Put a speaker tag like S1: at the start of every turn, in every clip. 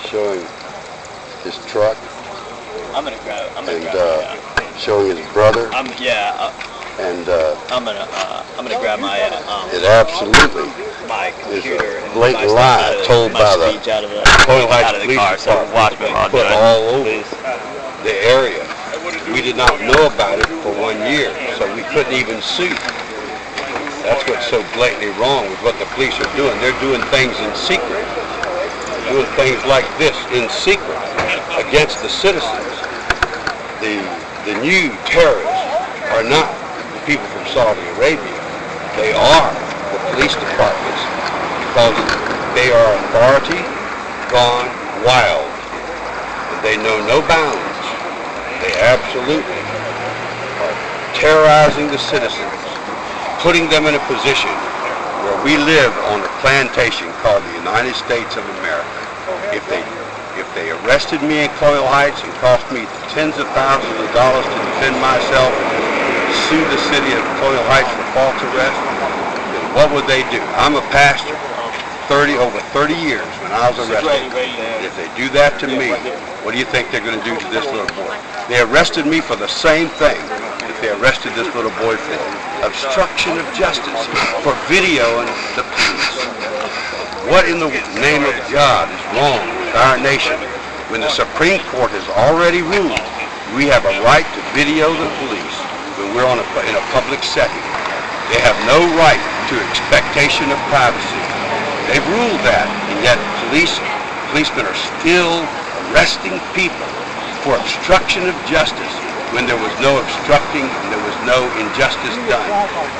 S1: showing his truck.
S2: I'm gonna grab
S1: showing his brother.
S2: I'm gonna grab my
S1: it absolutely
S2: my computer and
S1: blatant lie told by the Colonial Heights Police Department put all over the area. We did not know about it for 1 year, so we couldn't even sue. That's what's so blatantly wrong with what the police are doing. They're doing things in secret. They're doing things like this in secret against the citizens. The new terrorists are not the people from Saudi Arabia. They are the police departments because they are authority gone wild. And they know no bounds. They absolutely are terrorizing the citizens, putting them in a position where we live on a plantation called the United States of America. If they arrested me in Colonial Heights and cost me tens of thousands of dollars to defend myself and sue the city of Colonial Heights for false arrest, then what would they do? I'm a pastor, over 30 years when I was arrested. And if they do that to me, what do you think they're going to do to this little boy? They arrested me for the same thing that they arrested this little boy for. Obstruction of justice, for videoing the police. What in the name of God is wrong with our nation when the Supreme Court has already ruled we have a right to video the police when we're in a public setting? They have no right to expectation of privacy. They've ruled that, and yet policemen are still arresting people for obstruction of justice when there was no obstructing and there was no injustice done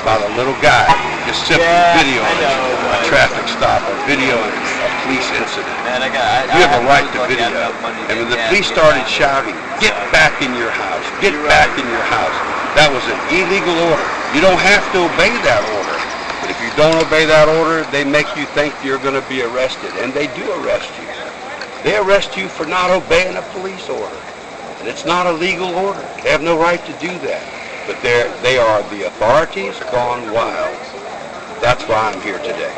S1: by the little guy just simply videoing a traffic stop or videoing a police incident. You have a right to video. And when the police started shouting, "Get back in your house, get back in your house," that was an illegal order. You don't have to obey that order. But if you don't obey that order, they make you think you're going to be arrested. And they do arrest you. They arrest you for not obeying a police order. And it's not a legal order. They have no right to do that. But they are the authorities gone wild. That's why I'm here today.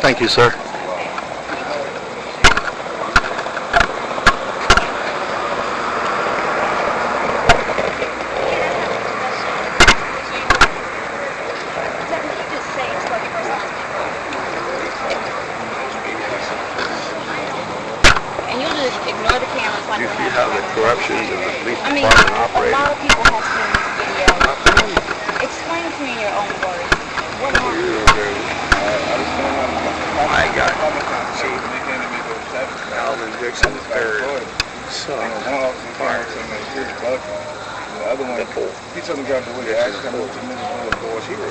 S3: Thank you, sir.
S4: Ignore the cameras like
S1: You see how the corruption in the police department operates?
S4: A lot of people have seen this video. Explain to me in your own words. What happened?
S1: I got Chief Alvin Dixon III. So,
S5: the other one, he told me to grab the window. I asked him what the boys. He was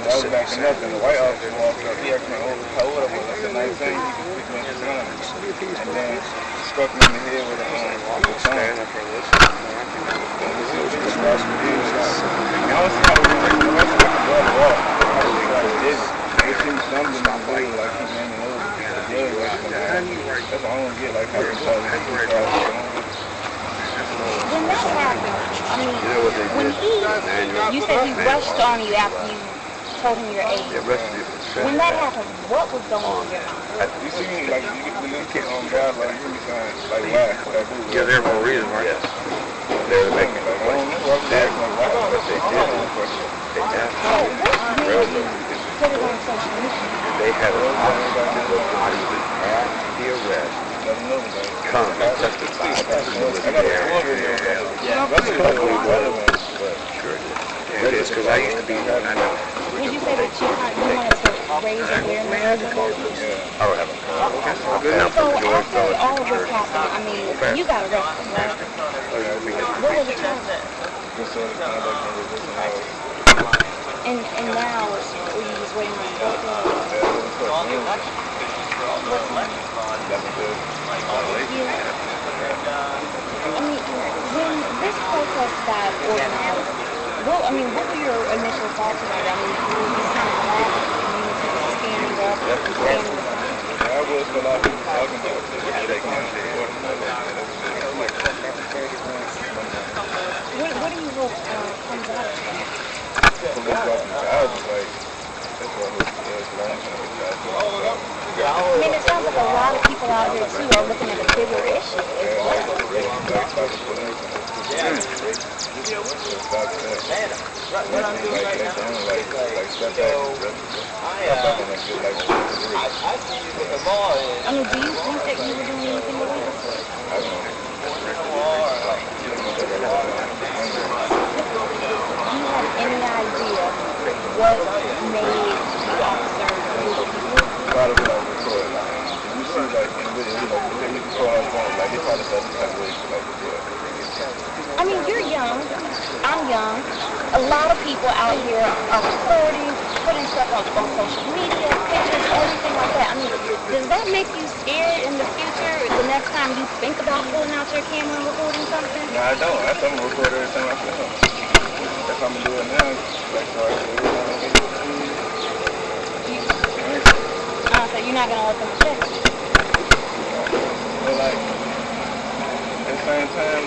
S5: I was backing up and the white officer walked up. He asked me, how old I was. I said 19. He could pick me up his gun. And then struck me in the head with a gun. I was trying to I was trying to the rest of the blood off. It seemed something in my body like he made me over. That's all I want to get like that.
S4: When that happened, I mean, when you said he rushed on you after you told him your age. When that happened, what was going on in your mind?
S5: You see me, like, you little kid on God, like, you be saying, like, why?
S1: yeah, there for a reason, right? They were making
S5: like, I don't know,
S1: but they did. They absolutely
S4: Put it on social media.
S1: They had a officer who was not even at the arrest come and testify that he was there.
S2: Yeah.
S1: Sure did. That is because I used to be one. I know.
S4: Did you say that you wanted to raise awareness?
S1: I don't have a
S4: So after all of this happened, I mean, you got arrested, right? What was the charge? And now, were you just waiting on the I mean, when this protest got organized, what were your initial thoughts about it? I mean, you were just kind of glad that standing up and standing with them?
S5: I was, but a lot of people talking about it.
S4: What do you hope comes out of it?
S5: I was like, that's what I hope.
S4: I mean, it sounds like a lot of people out here too are looking at a bigger issue. I mean, do you think that you were doing anything illegal? Do you have any idea what made the officer do what he did? I mean, you're young, I'm young. A lot of people out here are recording, putting stuff on social media, pictures, everything like that. I mean, does that make you scared in the future, the next time you think about pulling out your camera and recording something?
S5: No, I don't. I'm going to record every time I film. That's how I'm going to do it now. Like, so
S4: So you're not going to let them check?
S5: But like, at the same time,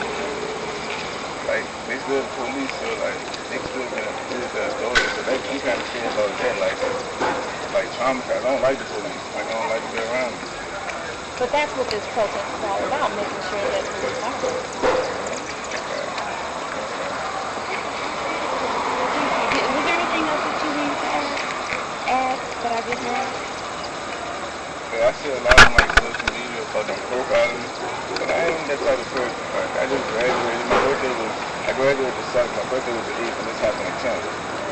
S5: like, they still the police, so like, they still can use the authority, so they kind of feel about that, like traumatized. I don't like the police, like, I don't like to be around them.
S4: But that's what this protest is all about, making sure that police are. Was there anything else that you wanted to add that I didn't ask?
S5: Yeah, I see a lot on like social media about them profiling me, but I ain't that type of person. Like, I just graduated. I graduated the 7th. My birthday was the 8th, and this happened the 10th.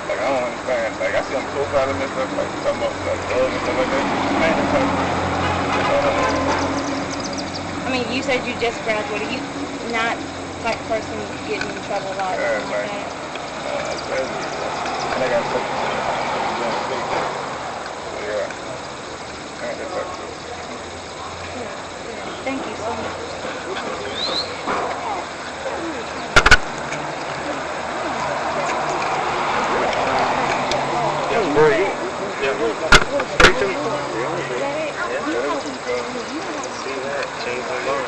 S5: Like, I don't understand. Like, I see them profiling and stuff, like talking about like love and stuff like that. I ain't that type of person. That's all I know.
S4: I mean, you said you just graduated. You not like person getting in trouble a lot.
S5: Yeah, like, I graduated. And I got something to do. So yeah, I ain't that type of person.
S4: Thank you so much.
S1: Where are you? Station? See that? Change the line.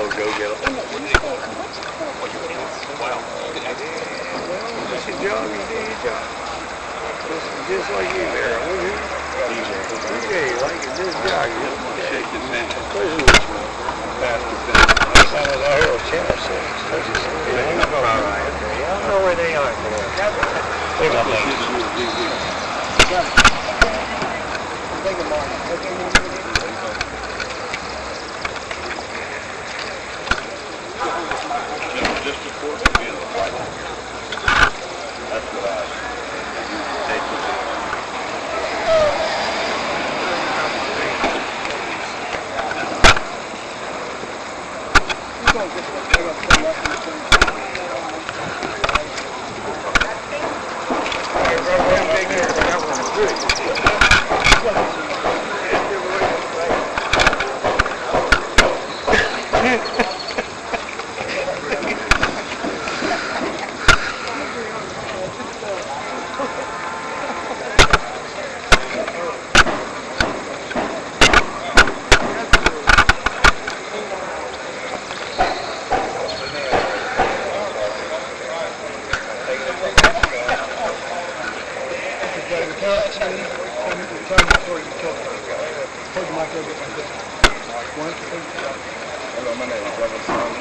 S1: Go get them. Wow. That's your job, you did your job. Just like you there, DJ, like this job, you shake his hand. Pass the thing. Some of the Harold Channel says. I don't know where they are. Just before the field, that's what I take with it. Hello, my name is Devin Thomas.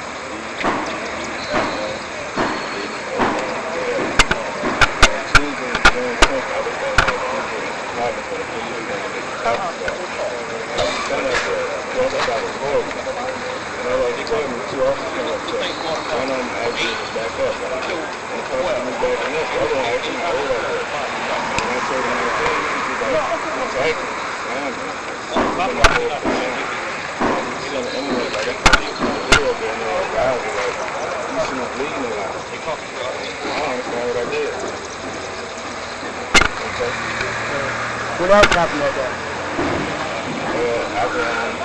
S3: What else happened like that?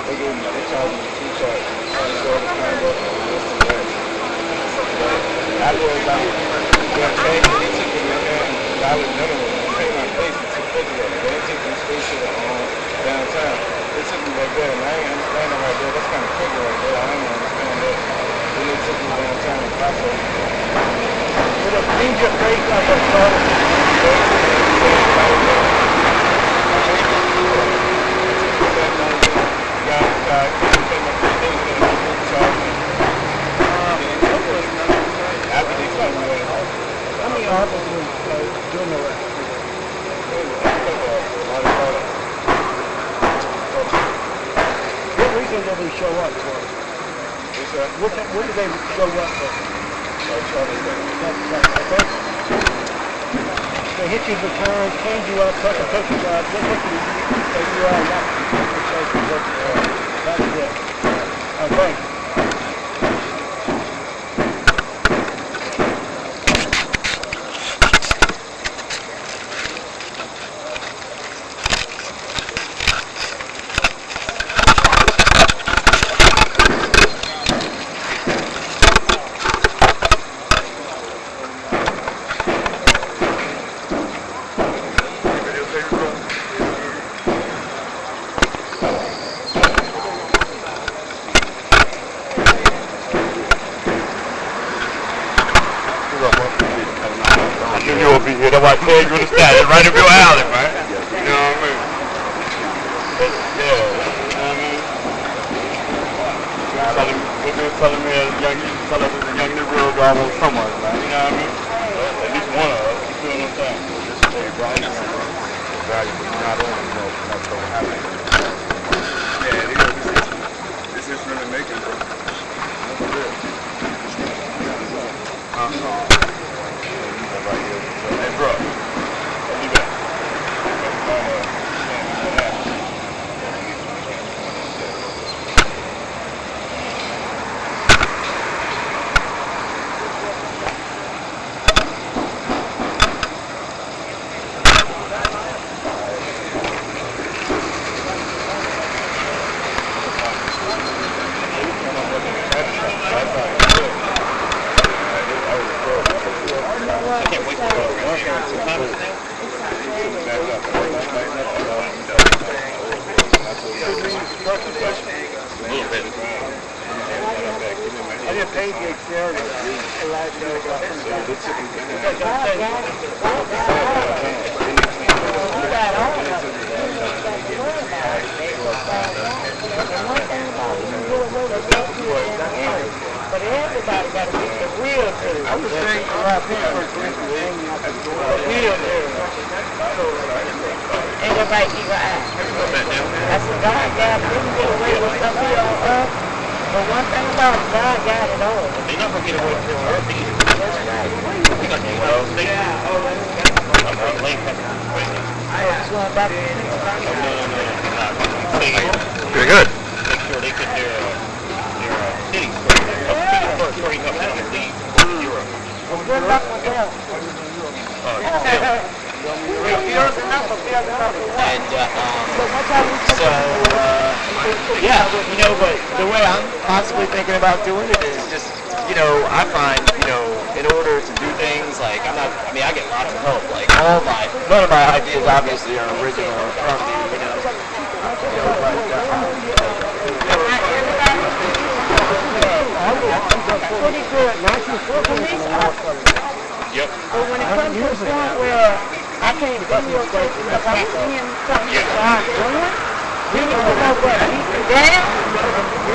S5: They gave me 2 charges. I was they took me to I was minimum. I paid my place for $250. They took me straight to the downtown. They took me back there, and I ain't understanding right there. That's kind of quick
S3: sitting downtown in Paso. With a ninja face like a starter. How many officers doing the rest? What reason did they show up for? What did they show up for? They hit you with the car, cleaned you up, took a picture of it, what did you that's it. Thank you.
S1: You'll be here. That's why I tell you to stand right up your alley, man. You know what I mean? Yeah. You know what I mean? Telling me as young Negro almost someone, man. You know what I mean? At least one of us. You feel what I'm saying? This is a valuable, not only that's going to happen. Yeah, it is. This is really making it. That's real. Hey, bro. I'll be back. I can't wait to go.
S3: I didn't pay the exterior. But everybody got to get the real thing. I'm just saying around Petersburg Police Officer, the real thing. Ain't nobody even ask. That's what God got. We can get away with stuff here on earth. But one thing about it, God got it all.
S2: They're not going to get away with earth either.
S3: That's right.
S2: We got to do what else they do. I'm going to lay pepper.
S3: It's going back to
S1: Pretty good.
S2: Make sure they get their cities first before you come down and leave Europe.
S3: good luck with them.
S2: And yeah, you know, but the way I'm possibly thinking about doing it is just, you know, I find, you know, in order to do things like I get lots of help. Like none of my ideas obviously are original or from me, you know.
S3: Pretty good.
S2: Yep.
S3: But when it comes to the point where I can't videotape because I'm seeing something that I'm doing, you need to know what beat me down.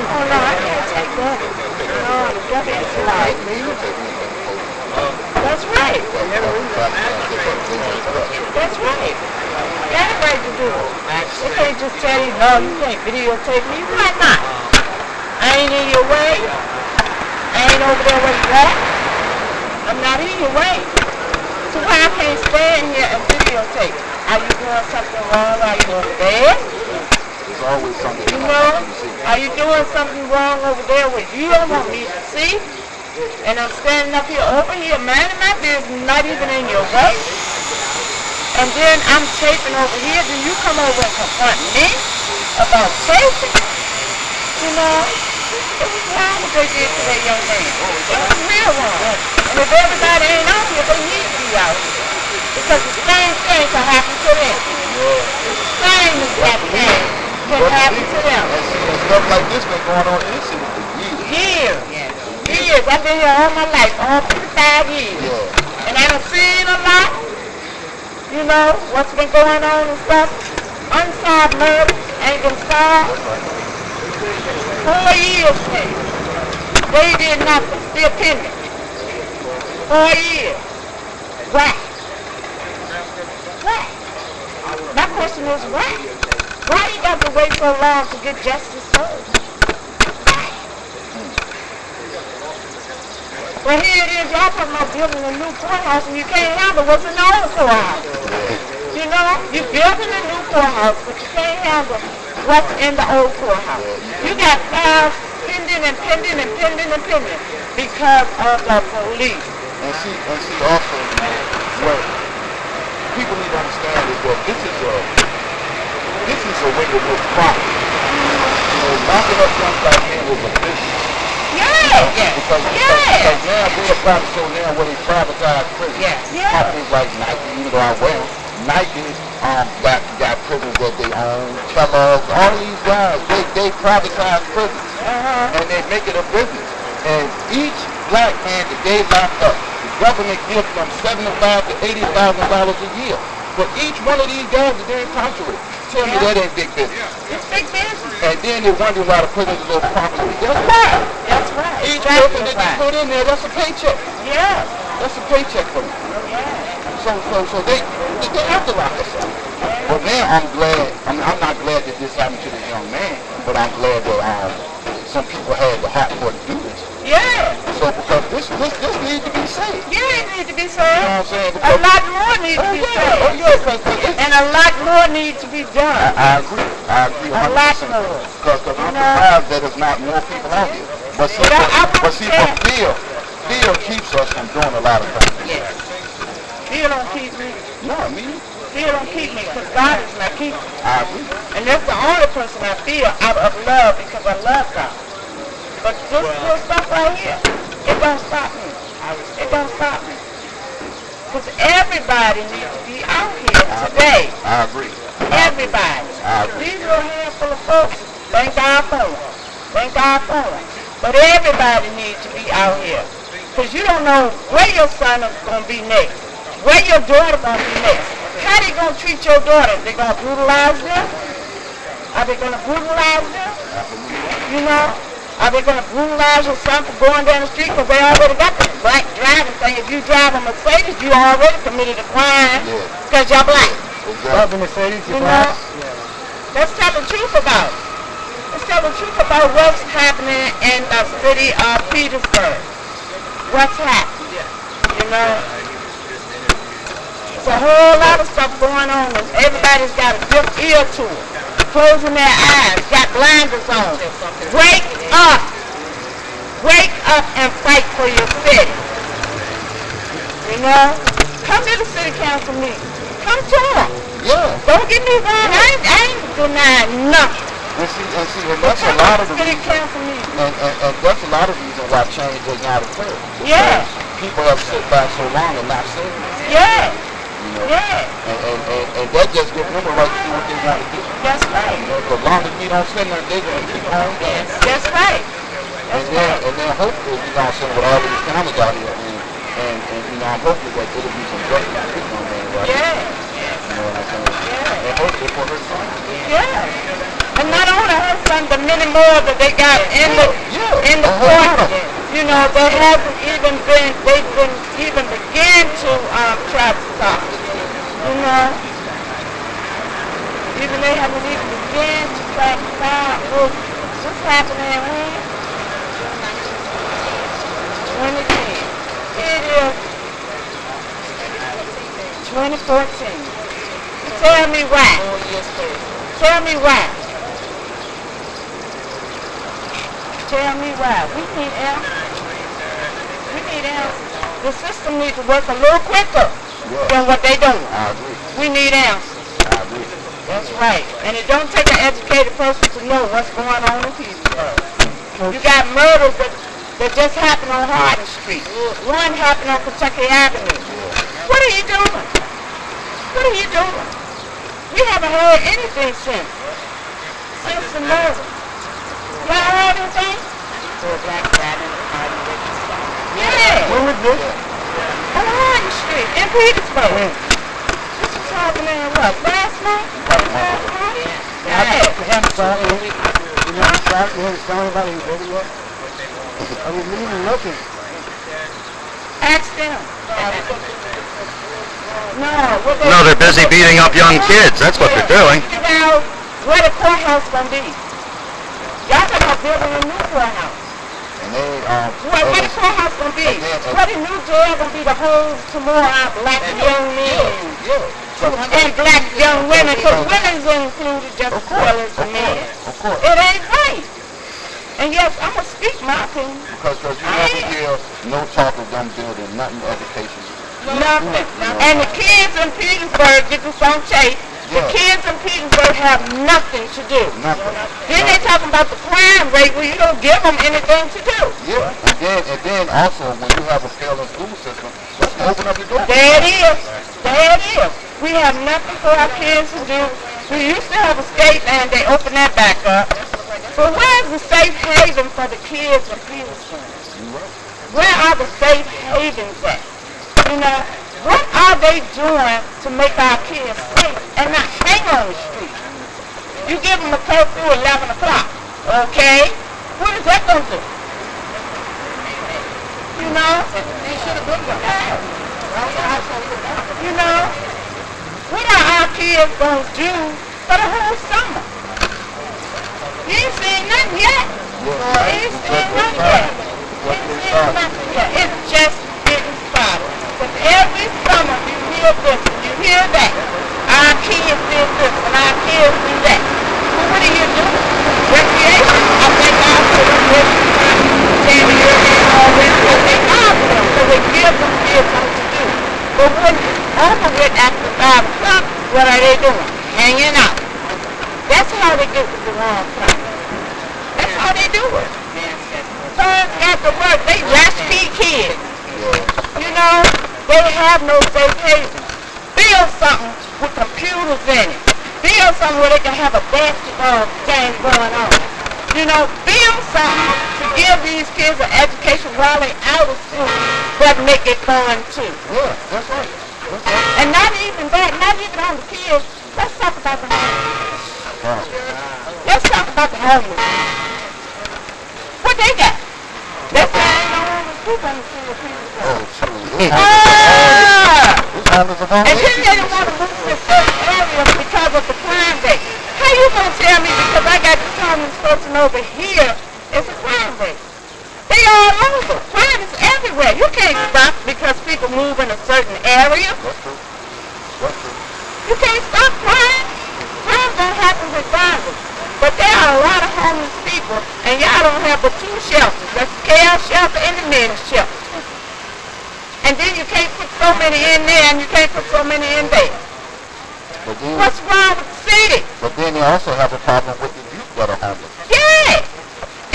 S3: Oh no, I can't take that. No, that's right. That's right. That's right. You got a right to do it. They can't just tell you, no, you can't videotape me. Why not? I ain't in your way. I ain't over there where you at. I'm not in your way. So why I can't stand here and videotape? Are you doing something wrong? Are you over there?
S1: There's always something.
S3: You know? Are you doing something wrong over there where you don't want me to see? And I'm standing up here over here, minding my business, not even in your way. And then I'm taping over here. Then you come over and confront me about taping? You know? It was wrong what they did to that young man. It was real wrong. And if everybody ain't out here, they need to be out here. Because the same thing can happen to them. The same exact thing can happen to them.
S1: Stuff like this been going on in the city for years.
S3: Years. years. I've been here all my life, all 55 years.
S6: Yeah.
S3: And I done seen a lot, you know, what's been going on and stuff. Unsolved murders ain't been solved. 4 years now. They did nothing, still pending. 4 years. Why? Why? My question is why? Why you got to wait so long to get justice served? Well, here it is, y'all talking about building a new courthouse and you can't handle what's in the old courthouse. You know, you're building a new courthouse, but you can't handle what's in the old courthouse. You got files pending and pending and pending and pending because of the police.
S6: And see also, what people need to understand is that this is a way to make profit. You know, knocking up young black men was a business. Because now we're a private show now where they privatize prisons. Companies like Nike, even though I wear them, Nike got prisons that they own. Kellogg's, all these guys, they privatize prisons. And they make it a business. And each black man that they lock up, the government gives them $75,000 to $80,000 a year. For each one of these guys that they're incarcerated. Tell me that ain't big business.
S3: It's big business.
S6: And then they wonder why the prisons are so popular. That's right.
S3: That's right.
S6: Each person that they put in there, that's a paycheck.
S3: Yeah.
S6: That's a paycheck for them. So they have to lock us up. But now I'm glad, I'm not glad that this happened to this young man, but I'm glad that some people had the heart for to do this.
S3: Yeah.
S6: So because this needs to be said.
S3: Yeah, it needs to be said.
S6: You know what I'm saying?
S3: A lot more needs to be said.
S6: Oh yeah,
S3: and a lot more needs to be done.
S6: I agree 100%.
S3: A lot more.
S6: Because I'm surprised that there's not more people out here. But see, fear keeps us from doing a lot of things.
S3: Yes. Fear don't keep me.
S6: No, I mean,
S3: Fear don't keep me because God is my keeper.
S6: I agree.
S3: And that's the only person I fear out of love because I love God. But this little stuff right here, it don't stop me. It don't stop me. Because everybody needs to be out here today.
S6: I agree.
S3: Everybody. These little handful of folks, thank God for them. Thank God for them. But everybody needs to be out here. Because you don't know where your son is going to be next. Where your daughter going to be next. How they going to treat your daughter? They going to brutalize them? Are they going to brutalize them? You know? Are they going to brutalize your son for going down the street? Because they already got the black driving thing. If you drive a Mercedes, you already committed a crime because you're black.
S6: Driving Mercedes,
S3: you know? Let's tell the truth about it. Let's tell the truth about what's happening in the city of Petersburg. What's happening? You know? There's a whole lot of stuff going on. Everybody's got a deaf ear to it. Closing their eyes, got blinders on. Wake up. Wake up and fight for your city. You know? Come to the city council meeting. Come to them.
S6: Yeah.
S3: Don't get me wrong. I ain't denying nothing.
S6: And that's a lot of the
S3: city
S6: reason.
S3: council meeting.
S6: And that's a lot of reasons why change does not occur.
S3: Yeah.
S6: People have sit back so long and not saying anything.
S3: Yeah.
S6: You know?
S3: Yeah.
S6: And that just gives them the right to do what they want to do.
S3: That's right.
S6: You know, as long as we don't say nothing, they're going to keep on doing.
S3: That's right.
S6: And then hopefully, you know what I'm saying, with all these cameras out here, and you know, I'm hopeful that it'll be some justice for this young man right here.
S3: Yeah.
S6: You know what I'm saying? Yeah. And hopefully for her son.
S3: Yeah. And not only her son, but many more that they got in the court. You know, they haven't even been, they didn't even begin to try to stop. You know? Even they haven't even begun to try to stop. What's happening when? 2010. It is 2014. Tell me why. Tell me why. Tell me why. We need answers. We need answers. The system needs to work a little quicker than what they do.
S6: I agree.
S3: We need answers.
S6: I agree.
S3: That's right. And it don't take an educated person to know what's going on in Petersburg. You got murders that just happened on Hardin Street. One happened on Kentucky Avenue. What are you doing? What are you doing? We haven't heard anything since the murder. Y'all heard anything? So a black guy in the party
S6: Where was this?
S3: On Martin Street in Petersburg. This was happening what, last night?
S7: We haven't started. We haven't started about any video. I was even looking.
S3: Ask them.
S8: No, they're busy beating up young kids. That's what they're doing.
S3: You know, where the courthouse gonna be? Y'all talking about building a new courthouse.
S6: And they,
S3: Where the courthouse gonna be? Where the new jail gonna be to hold some more our black young men and black young women? Because women's included just as well as the men. It ain't right. And yes, I'm gonna speak my opinion.
S6: Because you never hear no talk of them building nothing education.
S3: Nothing. And the kids in Petersburg, get this on tape, the kids in Petersburg have nothing to do.
S6: Nothing.
S3: Then they talking about the crime rate where you don't give them anything to do.
S6: Yeah, and then also when you have a failing school system, let's open up the door.
S3: There it is. There it is. We have nothing for our kids to do. We used to have a skate and they opened that back up. But where's the safe haven for the kids in Petersburg? Where are the safe havens at? You know, what are they doing to make our kids safe and not hang on the street? You give them a curfew at 11 o'clock, okay? What is that going to do? You know? They should have been there. You know? What are our kids going to do for the whole summer? You ain't seen nothing yet. You ain't seen nothing yet. You ain't seen nothing yet. It's just getting started. But every summer you hear this and you hear that. Our kids did this and our kids do that. So what do you do? Recreation? I thank God for them every time. January and all that. I thank God for them. So they give them kids something to do. But when it's over with after 5 o'clock, what are they doing? Hanging out. That's how they get with the wrong time. That's how they do it. Sons got to work. They latchkey kids. You know, they have no safe haven. Build something with computers in it. Build something where they can have a basketball game going on. You know, build something to give these kids an education while they're out of school that make it fun too.
S6: Yeah, that's right.
S3: And not even that, not even on the kids. Let's talk about the homeless. Let's talk about the homeless. What they got? That's why ain't no homeless people in the city of Petersburg. And then they don't want to move to certain areas because of the crime rate. How you gonna tell me because I got this homeless person over here, it's a crime rate? They all over. Crime is everywhere. You can't stop because people move in a certain area. You can't stop crime. Crime gonna happen regardless. But there are a lot of homeless people, and y'all don't have but 2 shelters. That's the chaos shelter and the men's shelter. And then you can't put so many in there, and you can't put so many in there. What's wrong with the city?
S6: But then they also have a problem with the youth that are homeless.
S3: Yeah.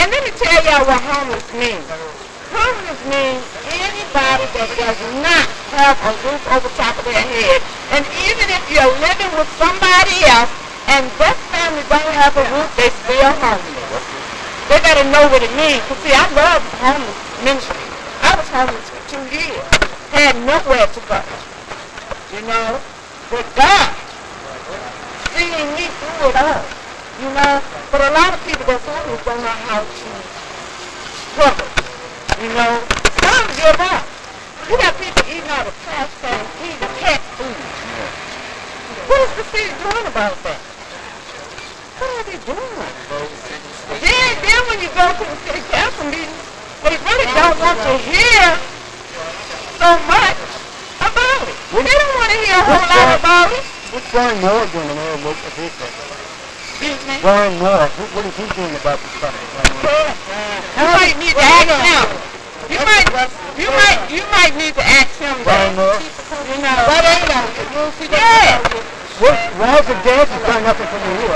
S3: And let me tell y'all what homeless means. Homeless means anybody that does not have a roof over top of their head. And even if you're living with somebody else and that family don't have a roof, they still homeless. They gotta know what it means. Because see, I love homeless ministry. I was homeless for 2 years. Had nowhere to go. You know? But God, seeing me through it all. You know? But a lot of people that's homeless don't know how to struggle. You know? Some give up. You got people eating out of trash cans, eating cat food. What is the city doing about that? What are they doing? Then when you go to the city council meeting, they really don't want to hear so much about it. They don't want to hear a whole lot about it.
S7: What's Brian Moore doing in there? What's his name?
S3: Excuse me?
S7: Brian Moore. What is he doing about this stuff?
S3: You might need to ask him. You might need to ask him that.
S7: Brian Moore?
S3: You know. But ain't no. Yeah.
S7: Why is the dance has done nothing for you?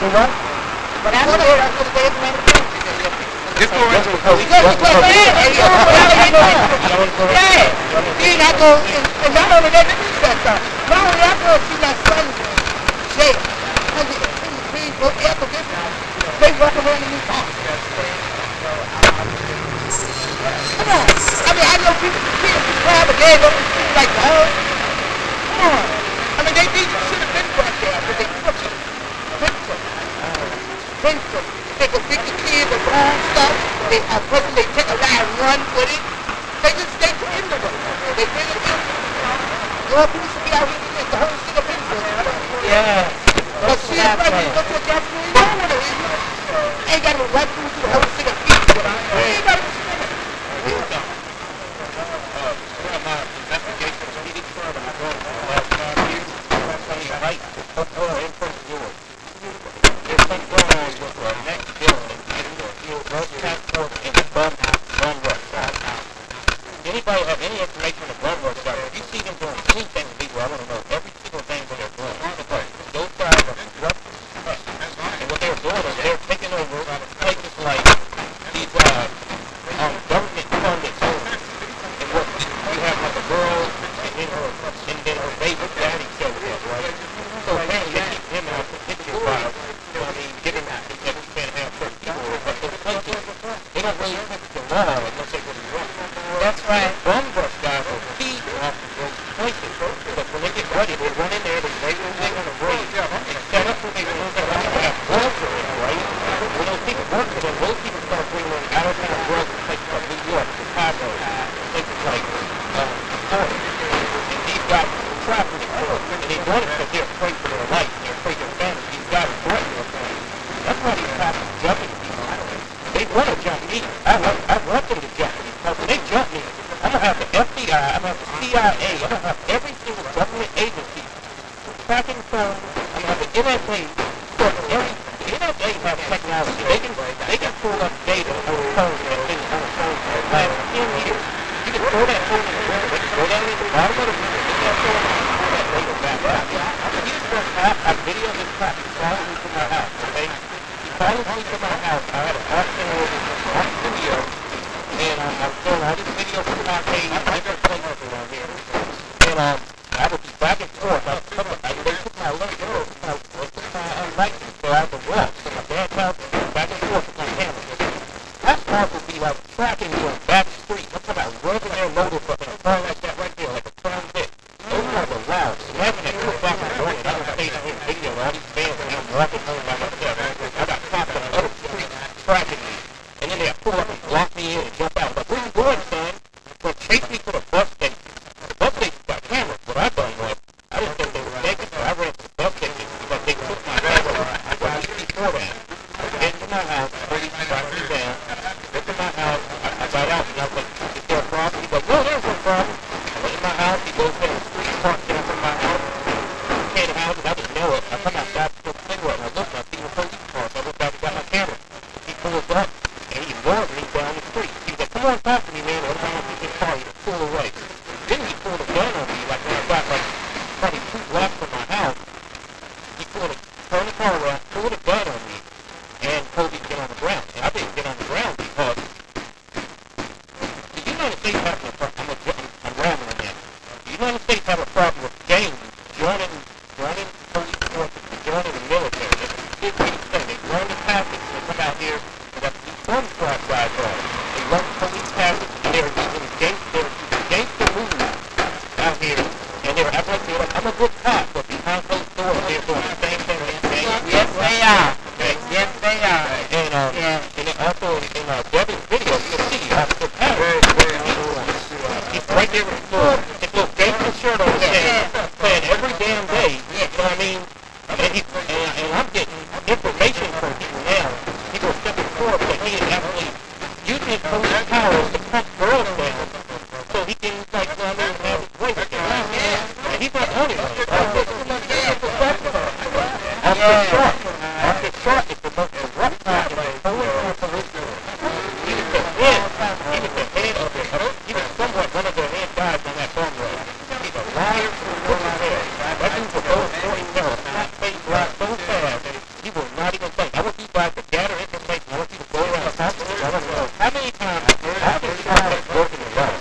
S7: So what?
S3: But I don't know that's what the dance man is.
S5: Just go into it.
S3: Yeah. See, I go, and not only that, this is that stuff. Not only I go see my son jail. They walk around in his house.
S2: He probably gave up his seat like, oh, come on. I mean, they should have been broadcast, but they couldn't. Vincent, they could pick the kids and wrong stuff. They take a guy and run with it. They into them. They really do. Your police will be out here to the whole city of Petersburg. Yeah. But see, that's what that's really wrong with it. Ain't got no right to the whole city of Petersburg. Everybody was my investigation of Petersburg, and I've done for the last 5 years. That's how you fight. In front of yours. There's something going on with the next building in the road transport in the bum rush. Anybody have any information on the bum rush? If you see them doing anything to people, I want to know every single thing that they're doing. Those guys are disrupting. And what they're doing is they're taking over places like these government funded homes. And what you have like a girl and then her baby daddy shows up, right? So apparently they keep him out for $50. I mean, given that we can't have certain people, but those places, they don't really put the law unless they really want. That's right. Bum rush guys will feed off of those places. But when they get ready, they run in there, they lay where they want to raise, and set up where they want to have drugs in it, right? When those people work for them, those people start bringing in out-of-town drugs in places like New York, Chicago, places like Detroit. And these guys are trapped in the court. And they want it because they're afraid for their life, they're afraid for their family. These guys are threatening them. That's why these cops are jumping people. They want to jump me. I want them to jump me. Because when they jump me, I'm going to have the FBI, I'm going to have the CIA, I'm going to have every single government agency tracking phones. I'm going to have the NSA. So the NSA has technology. They can pull up data on the phone and been on the phone for the last 10 years. You can throw that phone in the room. They can go down in the bottom of the room, get that phone, and pull that data back out. He just wants to have video of this crap. He's calling me from my house, okay? He's calling me from my house. I had an auction over on video, and I was showing all these videos from my page, different places around here. And I would be back and forth. They took my little girl, they took my license, so I had to walk from my dad's house back and forth with my camera. That car would be like tracking you on back street. I'm talking about rubbing their motor up in a car like that right there, like a Crown Vic. Those cars are loud. Imagine at 2 o'clock in the morning, I was staying in video all these vans and I'm walking home by myself. I got cops on the other street tracking me. And then they'll pull up and block me in and jump out. But where you going, son? Well, chase me to the bus station. The bus station's got cameras. What I done was, I didn't think they were naked, so I ran to the bus station because they took my camera. I got before that. I get to my house, police brought me down. Went to my house, I got out and I was like, is there a problem? He goes, no, there's no problem. I went to my house, he goes to the street, parked down from my house. Came to the house and I didn't know it. I come outside to the cigarette and I looked and I see the police car, so I went back and got my camera. He pulls up and he ignored me down the street. He's like, come on, talk to me, man. Every time I see this car, he pull away. Then he pulled a gun on me, like when I got like probably 2 blocks from my house. He turned the car around, pulled a gun on me, and told me to get on the ground. And I didn't get on the ground because the United States have a problem. I'm rambling now. The United States have a problem with gangs joining police forces, joining the military. That's a big thing. They learn the tactics and they come out here and that's these gun squad guys are. They learn police tactics and they're using gangster moves out here. And they're acting like I'm a good cop, but behind closed doors they're doing the same thing. Yes, they are. Okay. Yes, they are. And then also in Devin's video, you can see Officer Paris. He's right there with his little gangster shirt on his head, playing every damn day. You know what I mean? And I'm getting information from people now. People are stepping forward that he is actually using his police powers to put girls down so he can, like, you know what I mean, have his way with them. And he's not on it. Officer Sharp is the most corrupt guy in the whole police force. He was the head of it. He was somewhat one of the head guys on that bum road. He's a liar from the head. That dude will go 40 yards, not face black so fast, he will not even think. I want you guys to gather information. I want you to go around and talk to me. I want to know how many times I've been trying to work in the law.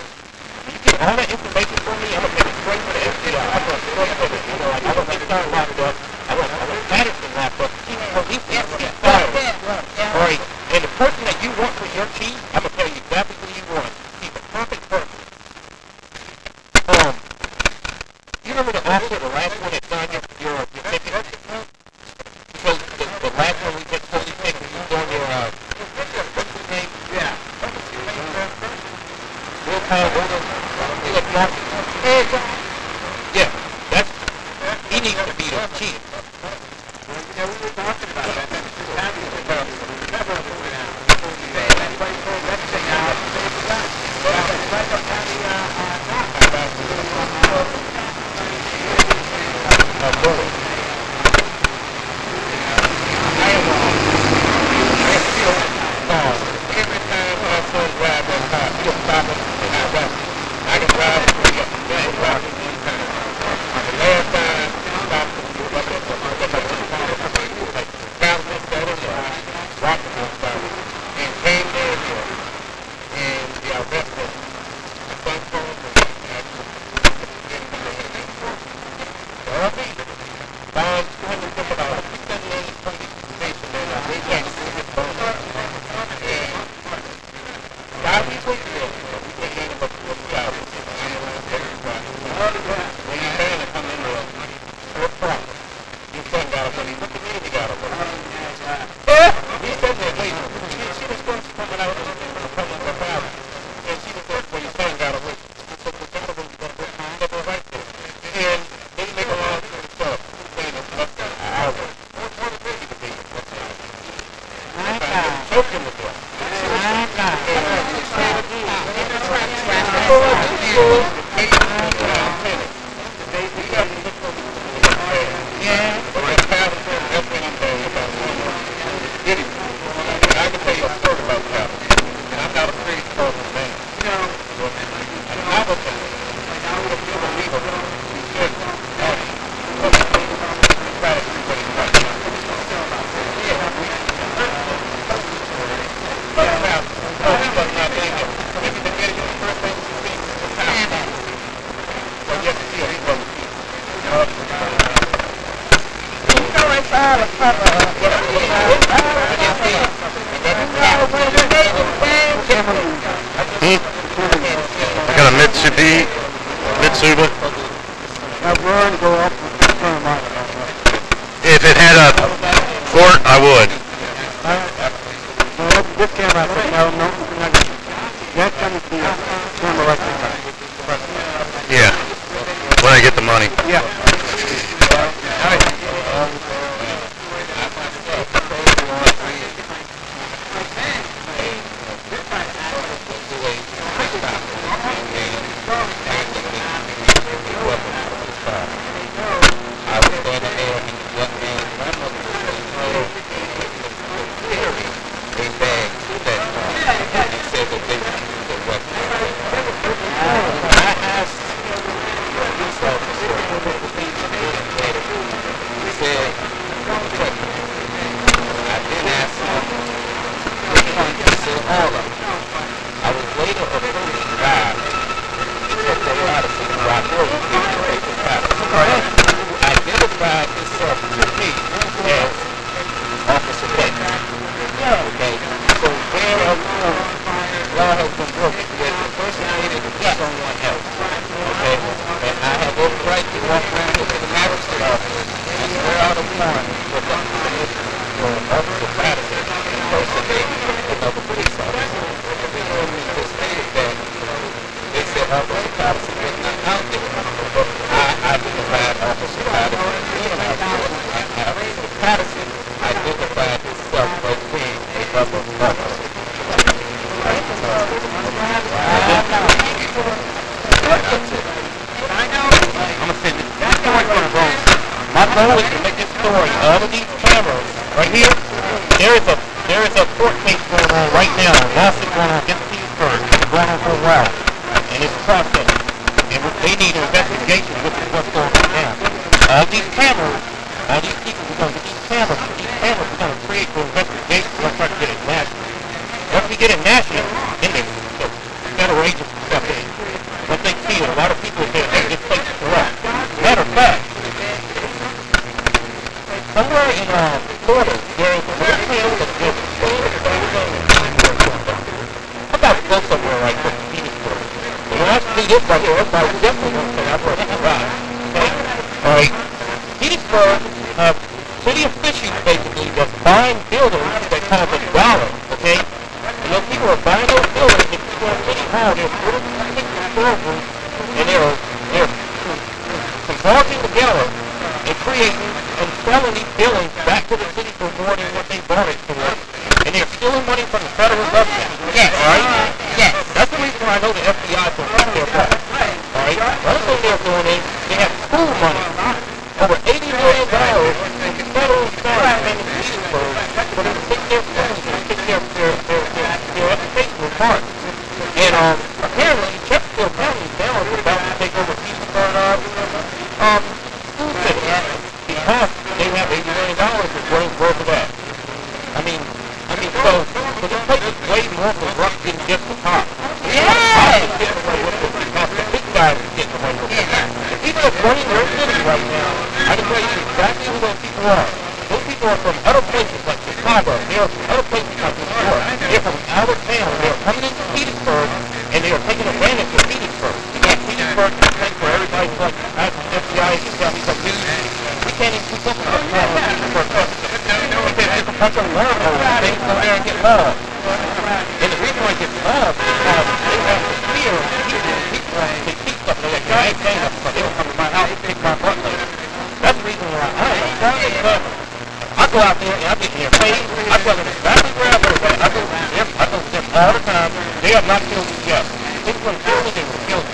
S2: You get all that information from me, I'm going to take it straight to the FBI. I'm going to straight to it. You know, like, I want this guy locked up. I want Patterson locked up. Keep police fired. last one we just totally picked when you was on your, what's his name? Yeah. Real-time order, yeah, that's, he needs to be the chief. Yeah, we were talking about that.
S8: I got a Mitsuba. If it had a port, I would. Yeah, when I get the money.
S7: Yeah.
S2: There is a court case going on right now, a lawsuit going on against Petersburg. It's going on for a while, and it's processed. And they need an investigation, which is what's going on now. All these cameras, all these people, we're going to get these cameras we're going to create for investigation. We're going to try to get it national. Once we get it national, then the federal agents will step in. Once they see it, a lot of people say this place is corrupt. Matter of fact, somewhere in Florida, there is a little town that's built. How about to go somewhere like this, Petersburg? When I see this right here, everybody definitely going to say, I've heard this ride. Okay? Alright? Petersburg, city officials basically that's buying buildings that cost $1, okay? And those people are buying those buildings and people are City Hall, they're putting storerooms, and they're converging together and creating and selling these buildings back to the city for more than what they bought it for. And they're stealing money from the federal government.
S3: Yes.
S2: Alright?
S3: Yes.
S2: That's the reason why I know the FBI is going to their part. Alright? The other thing they're doing is they have school money. Over $80 million in federal funds in Petersburg for them to take their schools and take their education apart. And apparently, Chesterfield County is down about to take over Petersburg school system because they have $80 million worth of that. I mean, so this place is way more corrupt than just the top.
S3: Yes.
S2: Getting away with it because the big guys are getting away with it. The people that's running their city right now, I can tell you exactly who those people are. Those people are from other places like Chicago. They're from other places like New York. They're from out of town. They're coming into Petersburg and they are taking advantage of Petersburg. Because Petersburg is a place where everybody's like, as the FBI is telling me, we can't even keep up with what's going on in Petersburg. Because it's a bunch of wormholes. They go there and get love. And the reason why they get love is because they have the fear of people. They keep stuff. They're like, I ain't saying nothing, but they don't come to my house and kick my butt later. That's the reason why I don't know. I go out there and I get in their face. I tell them exactly where I go. I go to them all the time. They have not killed me yet. If they were going to kill me, they would kill me.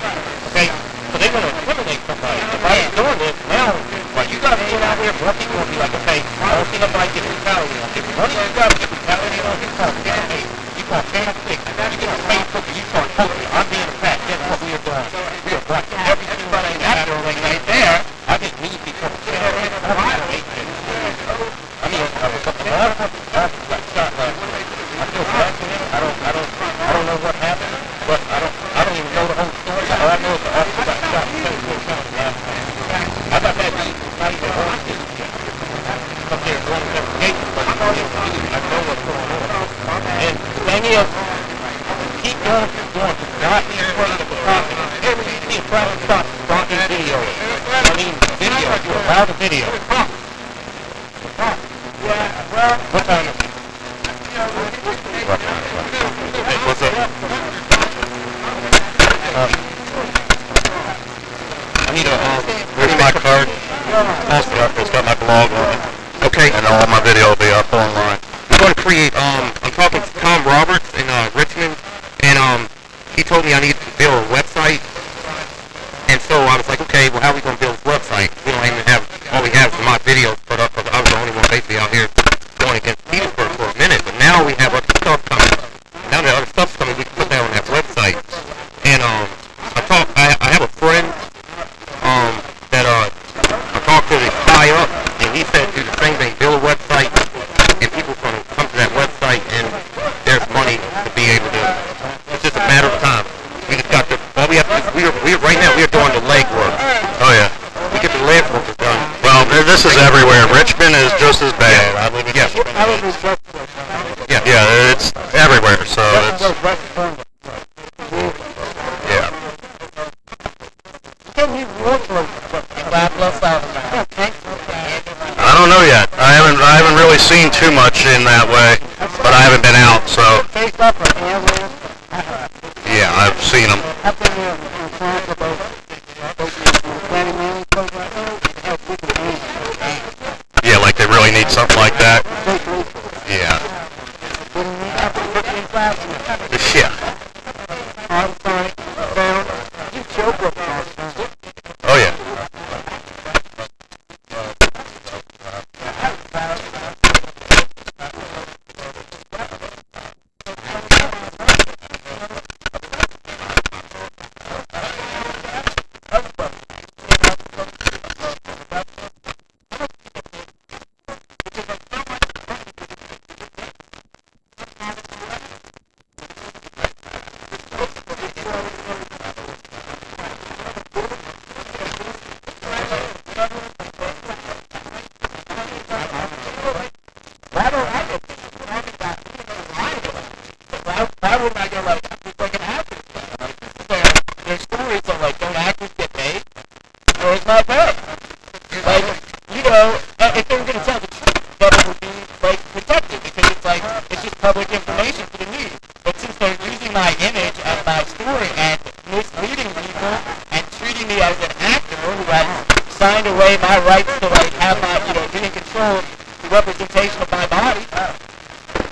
S2: Okay? So they're going to intimidate somebody. If I was doing this now, well, you guys being out here, more people will be like, okay, I don't see nobody getting retaliated on. If one of you guys get retaliated on, you call fan page. You call fan six. You get on Facebook and you start posting. I'm being attacked. That's what we are doing. We are blocking every single thing after like right there. I just need people to say, I mean, a lot of people got shot last night. I feel bad for him. I don't know what happened, but I don't even know the whole story. All I know is the officer got shot in Petersburg County last night. I got that beat. Not even home yet. Up there doing investigations, but I know what's going on. And the thing is, keep going, keep going. Not be afraid of the cops. Every you see a traffic stop, stop your video. I mean, video. You allow the video. What time is it? Hey, what's up? I need where's my card? It's got my blog on it. Okay. And all my video will be up online. I'm going to create, I'm talking to Tom Roberts in Richmond, and he told me I needed to build a website. And so I was like, okay, well, how are we going to build this website? We don't even have, all we have is my videos put up, because I was the only one basically out here going against Petersburg for a minute. But now we have other stuff coming. Now that other stuff's coming, we can put that on that website. And I have a friend that I talked to the high up, and he said do the same thing, build a website, and people are going to come to that website, and there's money to be able to, it's just a matter of time. We just got to, all we have to do, right now we are doing the legwork. Oh yeah. We get the legwork done. Well, this is everywhere. Richmond is just as bad. Yeah. Yeah, it's everywhere, so it's, yeah. I don't know yet. I haven't really seen too much in that way, but I haven't been out, so. Yeah, I've seen them. Yeah, like they really need something like that. Yeah. Yeah. Oh yeah. expected because it's like, it's just public information for the news. But since they're using my image and my story and misleading people and treating me as an actor who has signed away my rights to like have my, be in control of the representation of my body,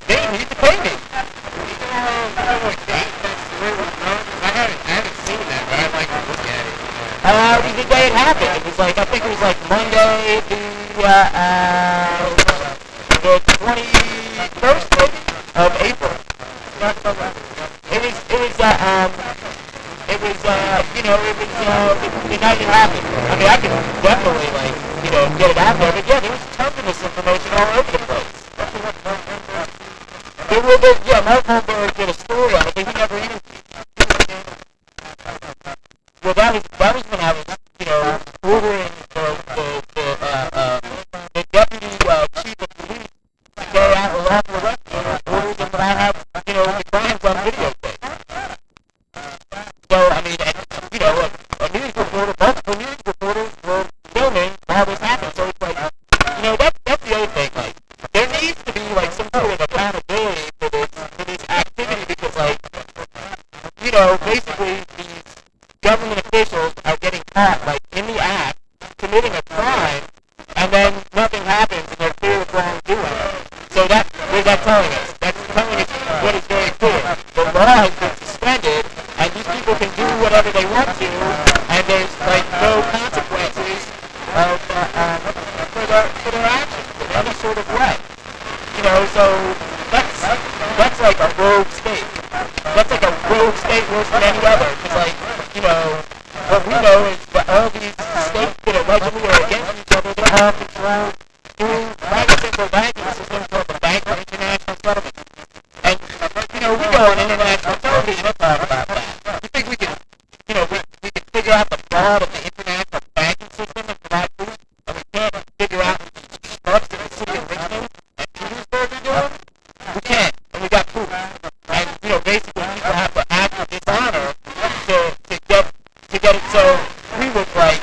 S2: they need to pay me. The day it happened, it was like, I think it was like Monday, the 21st maybe of April. The night it happened. I mean, I could definitely get it out there, but yeah, there was tons of misinformation all over the place. Mark Holmberg did a story on it, but he never interviewed me. Well, that was when I was, ordering the deputy chief of police to carry out a lawful arrest order, ordered them that I have, the crimes on videotape. So, I mean, a news reporter, multiple news reporters were filming while this happened. So it's like, that's the other thing. Like, there needs to be like some sort of accountability for this activity because, like, basically these government officials are getting caught, like, in the act, committing a crime, and then nothing happens and they're clear of wrongdoing. So what is that telling us? That's telling us what is very clear. The law has been suspended, and these people can do whatever they want to, and there's, like, no consequences for their actions in any sort of way. So that's like a rogue state. That's like a rogue state worse than any other, because, like, what we know is that all these states that allegedly are against each other, they all control through private central banking system called the Bank for International Settlements. And, we go on international television and talk about that. You think we can, we can figure out the fraud of the international banking system and provide proof, and we can't figure out what these schmucks in the city of Richmond and Petersburg are doing? We can't, and we got proof. And, basically people have to act with dishonor to get it so we look like,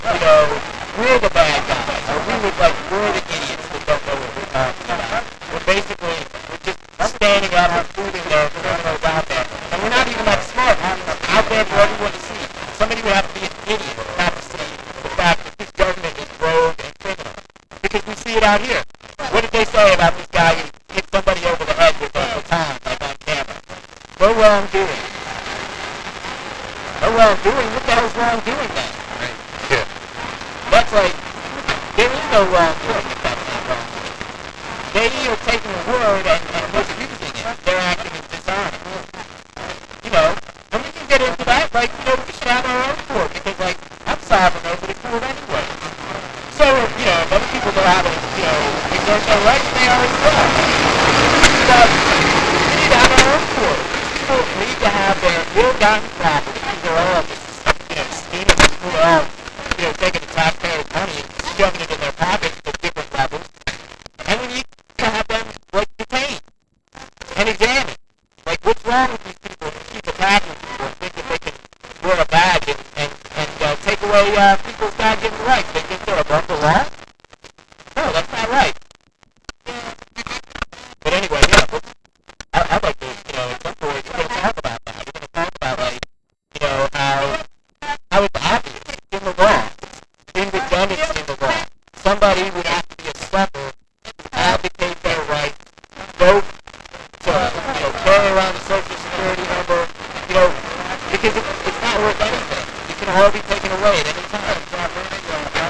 S2: we're the bad guys, or we look like we're the idiots that don't know what we're talking about. We're just standing up and proving there are criminals out there. And we're not even that smart. It's out there for everyone to see. Somebody would have to be an idiot not to see the fact that this government is rogue and criminal. Because we see it out here. What did they say about this guy who hit somebody over the head with a baton, like on camera? No wrongdoing. No wrongdoing? What the hell's wrongdoing then?
S8: Right. Yeah.
S2: That's like, there is no wrongdoing if that's not wrongdoing. They are taking a word and misusing it. They're acting in dishonor. And we can get into that, like, we should have our own court, because, like, I'm sovereign over the court anyway. So, if other people go out and, exert their rights, they are as well. But we need to have our own court. People need to have their ill-gotten property. They're all just, scheming through all, taking the taxpayers' money and shoving it in their pockets at different levels. And we need to have them, like, detained and examined. Like, what's wrong with these people who keep attacking people and think that they can wear a badge and take away people's God-given rights? They think they're above the law? No, that's not right. But anyway, I'd like to, at some point, we're going to talk about that. We're going to talk about, like, how it's obvious in the law, in redundancy in the law. Somebody would have to be a sucker to advocate their rights, vote to, carry around a social security number, because it's not worth anything. It can all be taken away at any time.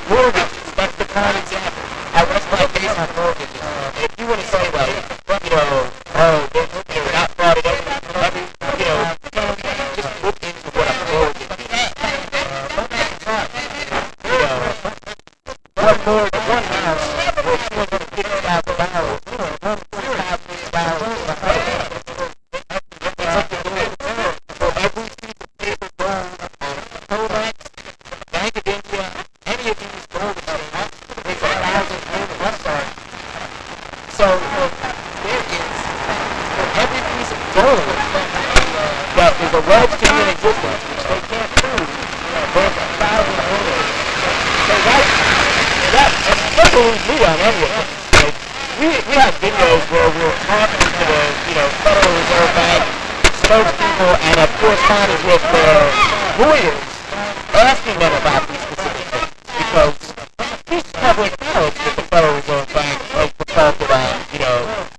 S2: Mortgages, that's the prime example. I rest my case on mortgages. And if you want to say, like, they're not frauded every, just look into what a mortgage is. One house for $250,000, for every piece of paper loan on Comex, Bank of India, any of these gold exchanges, there's 1,000 on the website. So there is, for every piece of gold that is alleged to be in existence, which they can't prove, there's 1,000 gold. So that doesn't leave me on any of this. Like, we we have videos where we're talking to the, Federal Reserve Bank spokespeople and have corresponded with their lawyers asking them about these specific things. Because it's public knowledge that the Federal Reserve Bank has defaulted on,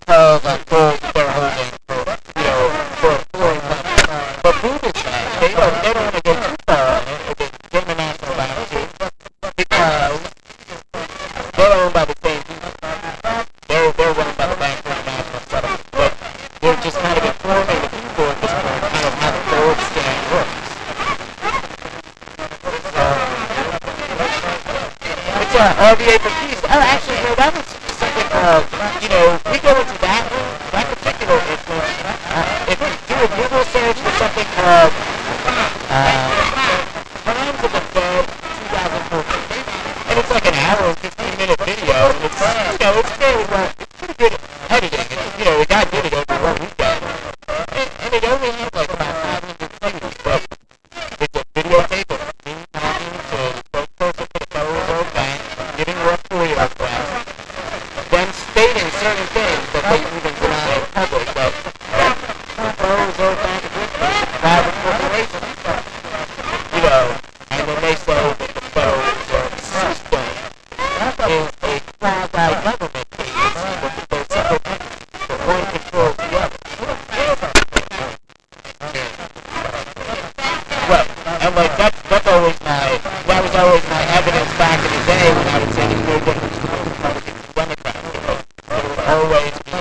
S2: pearls and gold that they're holding for foreign companies. But Google says they don't want to go too far on it, or the German National Bank too, because they're owned by the same people. They're run by the Bank for International Settlement. But they're just kind of informing the people at this point kind of how the gold stand works. It's RVA for peace. Oh, actually, that was something, we go into that particular instance. If you do a Google search for something called Times of the Fed 2014, and it's like an hour and 15-minute video, and it's, it's fairly well, it's pretty good editing. The guy did it over 1 weekend, and it only had like about 500 views, but it's a videotape of me talking to the spokesperson for the Federal Reserve Bank, giving her a FOIA request, then stating certain things that they even deny in public, that the Federal Reserve Bank is a private corporation, and then they say that the Federal Reserve System is a quasi-government agency with both separate entities, but one controls the other. Right, and like that was always my evidence back in the day when I would say there's no difference between Republicans and Democrats. There would always be,